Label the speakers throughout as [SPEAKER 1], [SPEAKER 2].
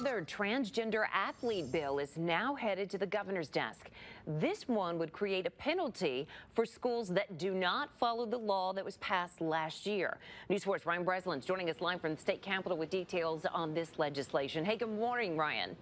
[SPEAKER 1] Their transgender athlete bill is now headed to the governor's desk. This one would create a penalty for schools that do not follow the law that was passed last year. News 4's Ryan Breslin's joining us live from the state capitol with details on this legislation. Hey, good morning, Ryan.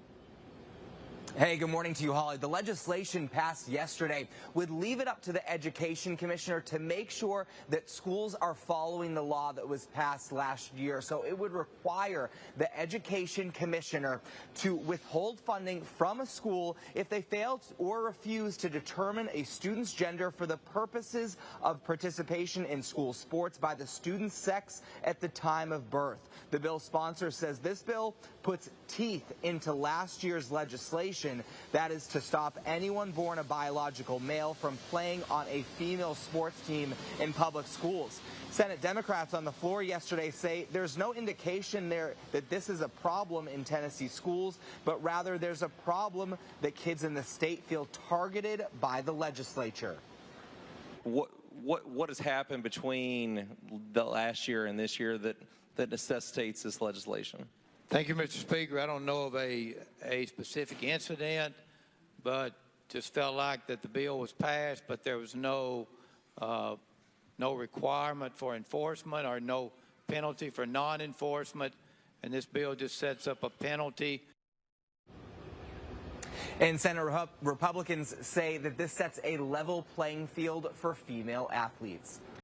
[SPEAKER 2] Hey, good morning to you, Holly. The legislation passed yesterday would leave it up to the education commissioner to make sure that schools are following the law that was passed last year. So it would require the education commissioner to withhold funding from a school if they fail or refuse to determine a student's gender for the purposes of participation in school sports by the student's sex at the time of birth. The bill's sponsor says this bill puts teeth into last year's legislation. That is to stop anyone born a biological male from playing on a female sports team in public schools. Senate Democrats on the floor yesterday say there's no indication there that this is a problem in Tennessee schools, but rather there's a problem that kids in the state feel targeted by the legislature.
[SPEAKER 3] What has happened between the last year and this year that necessitates this legislation?
[SPEAKER 4] Thank you, Mr. Speaker. I don't know of a specific incident, but just felt like that the bill was passed, but there was no requirement for enforcement or no penalty for non-enforcement, and this bill just sets up a penalty.
[SPEAKER 2] And Senate Republicans say that this sets a level playing field for female athletes.